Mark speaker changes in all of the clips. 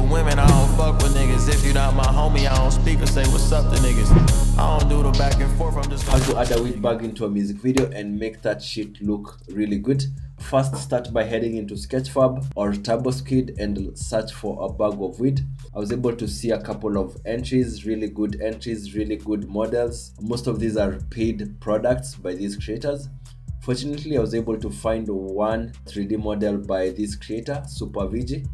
Speaker 1: with women, I don't fuck with niggas. If you not my homie, I don't speak or say what's up to niggas. I don't do the back and forth, I'm just
Speaker 2: How to add a weed bag into a music video and make that shit look really good. First, start by heading into Sketchfab or TurboSquid and search for a bag of weed. I was able to see a couple of entries, really good entries, really good models. Most of these are paid products by these creators. Fortunately, I was able to find one 3D model by this creator, Super VG.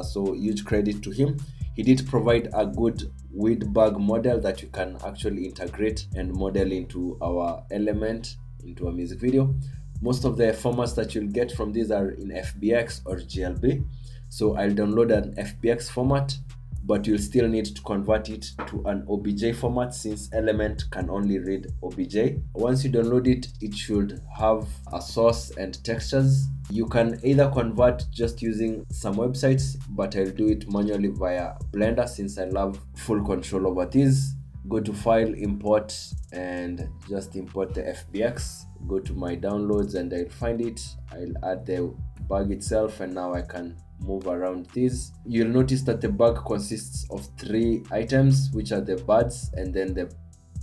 Speaker 2: So huge credit to him. He did provide a good weed bag model that you can actually integrate and model into our element, into a music video. Most of the formats that you'll get from these are in FBX or GLB. So I'll download an FBX format, but you'll still need to convert it to an OBJ format since Element can only read OBJ. Once you download it, it should have a source and textures. You can either convert just using some websites, but I'll do it manually via Blender since I love full control over these. Go to File, Import, and just import the FBX. Go to my downloads and I'll find it. I'll add the bag itself, and now I can move around this. You'll notice that the bag consists of 3 items, which are the buds and then the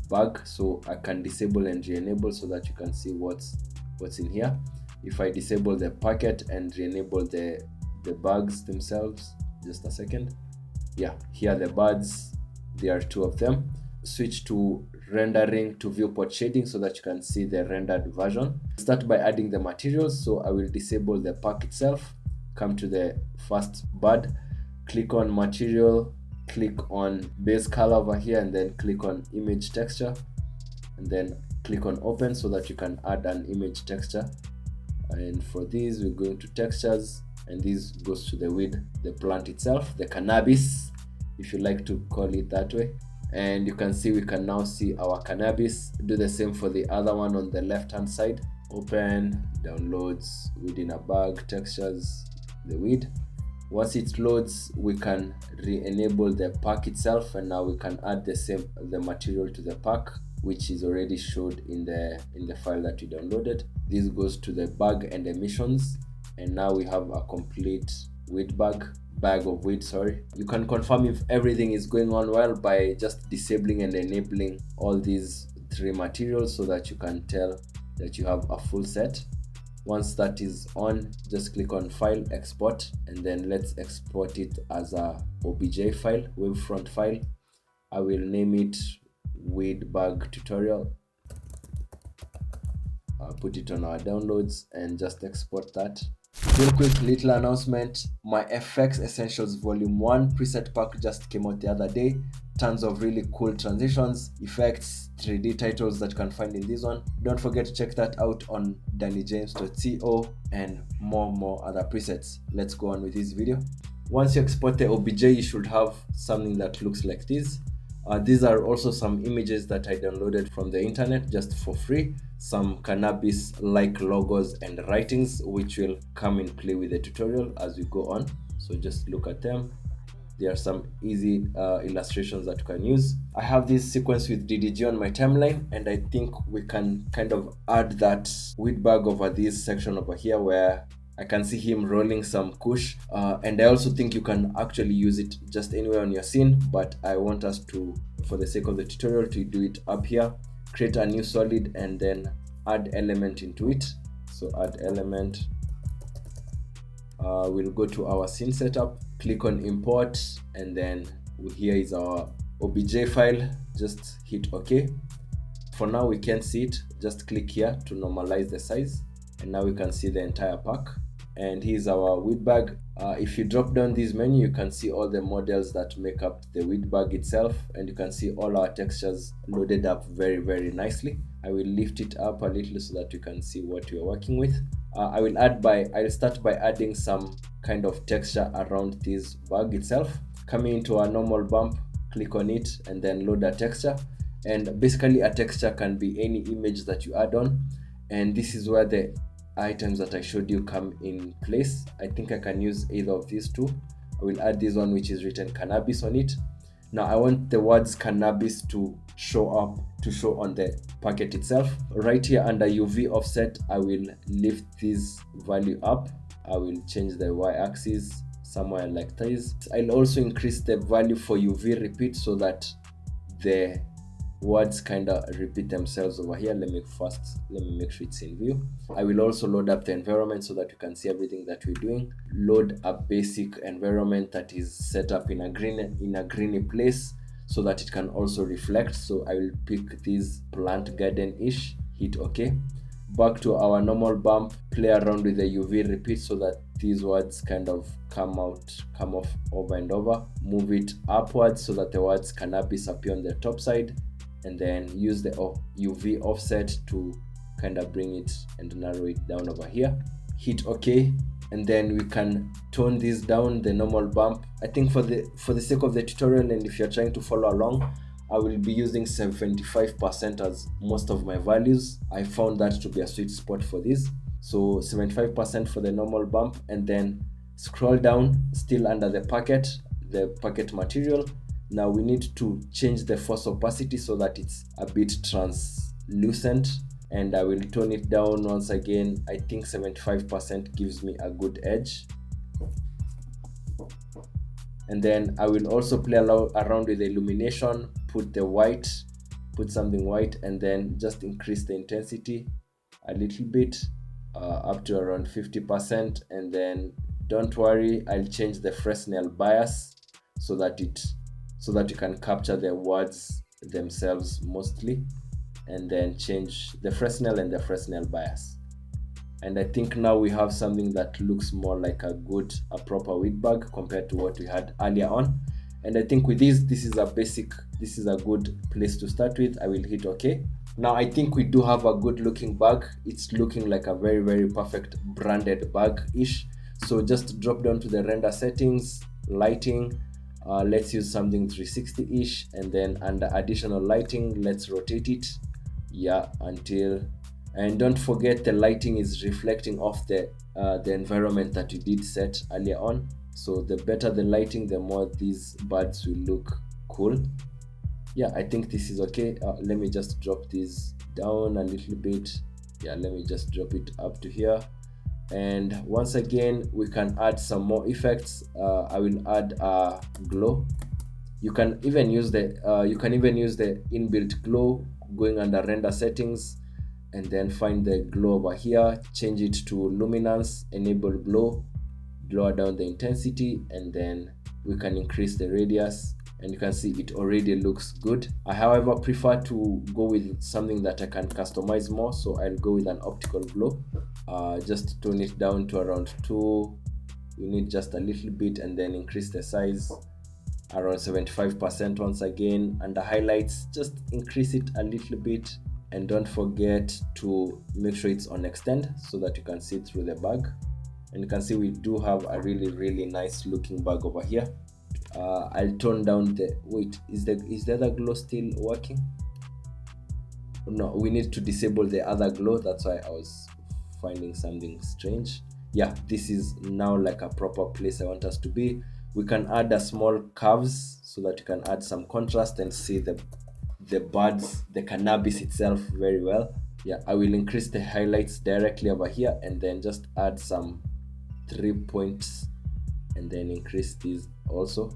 Speaker 2: bag. So I can disable and re-enable so that you can see what's in here. If I disable the packet and re-enable the bags themselves, just a second. Yeah, here are the buds. There are 2 of them. Switch to rendering to viewport shading so that you can see the rendered version. Start by adding the materials. So I will disable the pack itself. Come to the first bud, click on material, click on base color over here, and then click on image texture, and then click on open so that you can add an image texture. And for these, we're going to textures, and this goes to the weed, the plant itself, the cannabis, if you like to call it that way. And you can see we can now see our cannabis. Do the same for the other one on the left hand side. Open, downloads, weed in a bag, textures, the weed. Once it loads, we can re-enable the pack itself, and now we can add the material to the pack, which is already showed in the file that you downloaded. This goes to the bag and emissions, and now we have a complete weed bag of weed. You can confirm if everything is going on well by just disabling and enabling all these 3 materials so that you can tell that you have a full set. Once that is on, just click on File, Export, and then let's export it as a OBJ file, wavefront file. I will name it WEEDBAG tutorial. I'll put it on our downloads and just export that. Real quick little announcement, my FX Essentials Volume 1 preset pack just came out the other day. Tons of really cool transitions, effects, 3D titles that you can find in this one. Don't forget to check that out on dannyjames.co and more other presets. Let's go on with this video. Once you export the OBJ, you should have something that looks like this. These are also some images that I downloaded from the internet just for free. Some cannabis-like logos and writings, which will come in play with the tutorial as we go on. So just look at them. There are some easy illustrations that you can use. I have this sequence with DDG on my timeline, and I think we can kind of add that weed bag over this section over here where I can see him rolling some kush, and I also think you can actually use it just anywhere on your scene, but I want us to, for the sake of the tutorial, to do it up here. Create a new solid and then add element into it. So add element. We'll go to our scene setup, click on import, and then here is our OBJ file. Just hit OK. For now we can't see it, just click here to normalize the size, and now we can see the entire pack. And here's our weed bag. If you drop down this menu, you can see all the models that make up the weed bag itself, and you can see all our textures loaded up very nicely. I will lift it up a little so that you can see what we are working with. I'll start by adding some kind of texture around this bag itself. Coming into our normal bump, click on it and then load a texture. And basically a texture can be any image that you add on, and this is where the items that I showed you come in place. I think I can use either of these 2. I will add this one which is written cannabis on it. Now I want the words cannabis to show on the packet itself. Right here under UV offset, I will lift this value up. I will change the y-axis somewhere like this. I'll also increase the value for UV repeat so that the words kind of repeat themselves over here. Let me make sure it's in view. I will also load up the environment so that you can see everything that we're doing. Load a basic environment that is set up in a greeny place so that it can also reflect. So I will pick this plant garden-ish, hit OK. Back to our normal bump, play around with the UV repeat so that these words kind of come off over and over. Move it upwards so that the words cannabis appear on the top side, and then use the UV offset to kind of bring it and narrow it down over here. Hit OK, and then we can tone this down, the normal bump. I think for the sake of the tutorial, and if you're trying to follow along, I will be using 75% as most of my values. I found that to be a sweet spot for this. So 75% for the normal bump, and then scroll down, still under the packet material. Now we need to change the force opacity so that it's a bit translucent, and I will tone it down once again. I think 75% gives me a good edge. And then I will also play around with the illumination, put something white, and then just increase the intensity a little bit up to around 50%. And then don't worry, I'll change the Fresnel bias so that you can capture the words themselves mostly, and then change the Fresnel and the Fresnel bias. And I think now we have something that looks more like a proper WEEDBAG compared to what we had earlier on. And I think with this is a good place to start with. I will hit OK. Now I think we do have a good looking bag. It's looking like a very, very perfect branded bag-ish. So just drop down to the render settings, lighting. Let's use something 360-ish, and then under additional lighting, let's rotate it. Yeah, and don't forget the lighting is reflecting off the environment that you did set earlier on. So the better the lighting, the more these birds will look cool. Yeah, I think this is okay. Let me just drop this down a little bit. Yeah, let me just drop it up to here. And once again, we can add some more effects. I will add a glow. You can even use the inbuilt glow, going under render settings, and then find the glow over here, change it to luminance, enable glow, lower down the intensity, and then we can increase the radius, and you can see it already looks good. I however prefer to go with something that I can customize more, so I'll go with an optical glow. Just tone it down to around 2. We need just a little bit, and then increase the size around 75% once again. And the highlights, just increase it a little bit, and don't forget to make sure it's on extend so that you can see through the bag. And you can see we do have a really, really nice looking bag over here. I'll tone down the is the other glow still working? No, we need to disable the other glow. That's why I was finding something strange. Yeah, this is now like a proper place I want us to be. We can add a small curves so that you can add some contrast and see the birds, the cannabis itself very well. Yeah, I will increase the highlights directly over here, and then just add some 3 points, and then increase these also.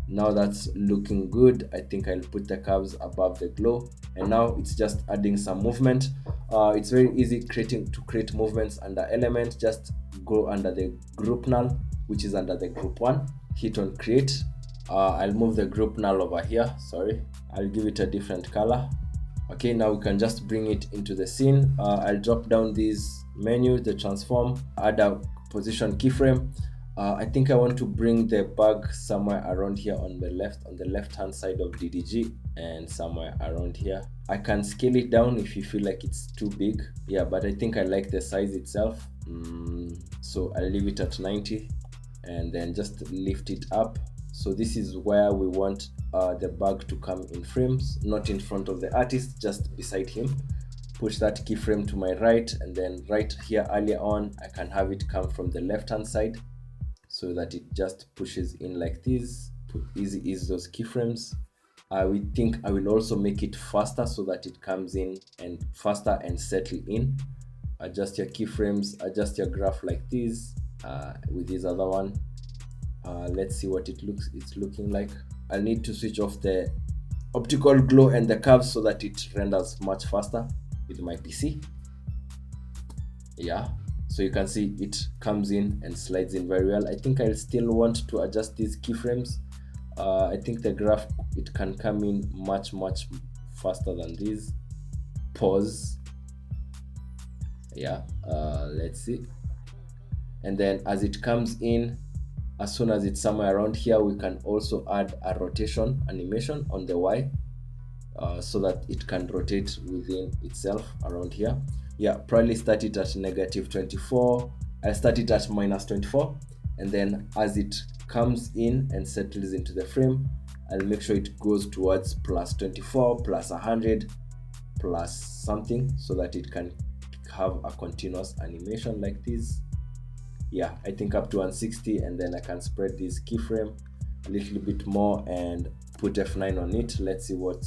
Speaker 2: Now that's looking good. I think I'll put the curves above the glow, and now it's just adding some movement. It's very easy to create movements under element. Just go under the group null, which is under the group 1, hit on create. I'll move the group null over here. Sorry, I'll give it a different color. Okay, now we can just bring it into the scene. I'll drop down this menu, the transform, add a position keyframe. I think I want to bring the bag somewhere around here on the left hand side of DDG, and somewhere around here. I can scale it down if you feel like it's too big. Yeah, but I think I like the size itself. So I'll leave it at 90, and then just lift it up. So this is where we want the bag to come in frames, not in front of the artist, just beside him. Push that keyframe to my right, and then right here earlier on, I can have it come from the left hand side so that it just pushes in like this. Easy is those keyframes. We think I will also make it faster so that it comes in and faster and settle in. Adjust your keyframes, adjust your graph like this with this other one. Let's see what it's looking like. I'll need to switch off the optical glow and the curves so that it renders much faster with my PC. Yeah, so you can see it comes in and slides in very well. I think I still want to adjust these keyframes. I think the graph, it can come in much faster than this. Pause. Yeah, let's see. And then as it comes in, as soon as it's somewhere around here, we can also add a rotation animation on the Y, so that it can rotate within itself around here. Yeah, probably start it at -24. I'll start it at -24, and then as it comes in and settles into the frame, I'll make sure it goes towards +24, +100, plus something, so that it can have a continuous animation like this. Yeah, I think up to 160, and then I can spread this keyframe a little bit more and put F9 on it. Let's see what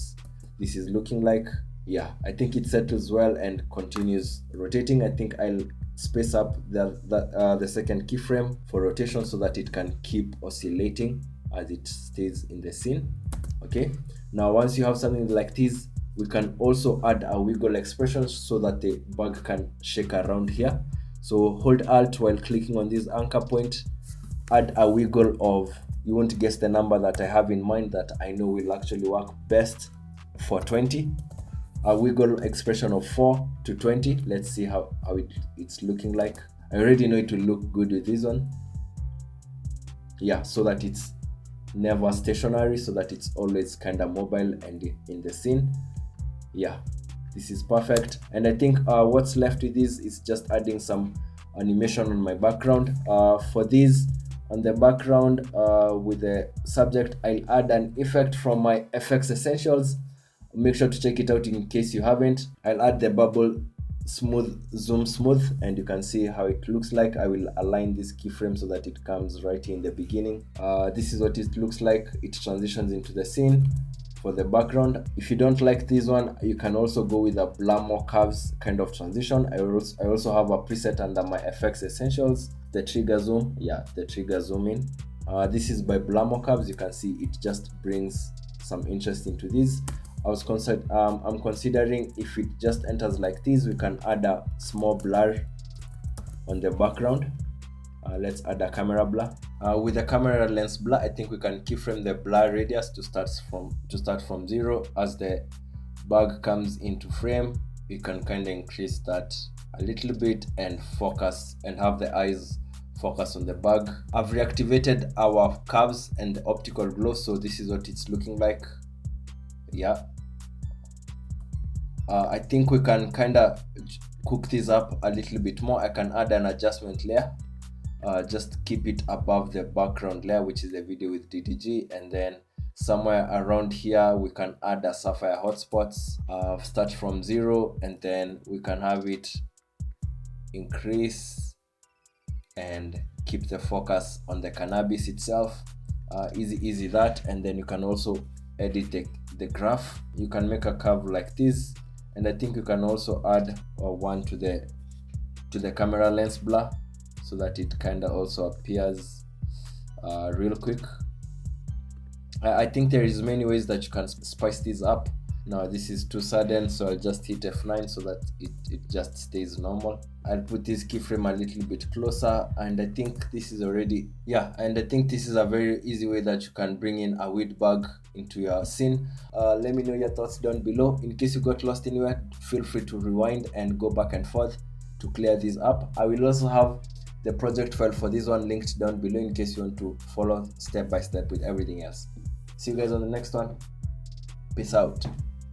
Speaker 2: this is looking like. Yeah, I think it settles well and continues rotating. I think I'll space up the second keyframe for rotation so that it can keep oscillating as it stays in the scene. Okay, now once you have something like this, we can also add a wiggle expression so that the bag can shake around here. So hold Alt while clicking on this anchor point, add a wiggle of, you won't guess the number that I have in mind that I know will actually work best for 20. A wiggle expression of 4 to 20. Let's see how it's looking like. I already know it will look good with this one. Yeah, so that it's never stationary, so that it's always kind of mobile and in the scene. Yeah, this is perfect. And I think what's left with this is just adding some animation on my background. For this, on the background with the subject, I'll add an effect from my FX Essentials. Make sure to check it out in case you haven't. I'll add the bubble zoom smooth, and you can see how it looks like. I will align this keyframe so that it comes right in the beginning. This is what it looks like. It transitions into the scene for the background. If you don't like this one, you can also go with a blur more curves kind of transition. I also have a preset under my FX Essentials, the trigger zoom. Yeah, the trigger zoom in. This is by blur more curves. You can see it just brings some interest into this. I'm considering if it just enters like this, we can add a small blur on the background. Let's add a camera blur. With the camera lens blur, I think we can keyframe the blur radius to start from 0. As the bag comes into frame, we can kind of increase that a little bit and focus and have the eyes focus on the bag. I've reactivated our curves and the optical glow, so this is what it's looking like. Yeah, I think we can kind of cook this up a little bit more. I can add an adjustment layer, just keep it above the background layer, which is the video with DDG, and then somewhere around here we can add a sapphire hotspots. Start from 0, and then we can have it increase and keep the focus on the cannabis itself. Easy that. And then you can also edit the graph. You can make a curve like this, and I think you can also add one to the camera lens blur so that it kind of also appears real quick. I think there is many ways that you can spice this up. Now this is too sudden, so I'll just hit F9 so that it just stays normal. I'll put this keyframe a little bit closer, and I think this is already, yeah, and I think this is a very easy way that you can bring in a WEEDBAG into your scene. Let me know your thoughts down below. In case you got lost anywhere, feel free to rewind and go back and forth to clear this up. I will also have the project file for this one linked down below in case you want to follow step by step with everything else. See you guys on the next one. Peace out.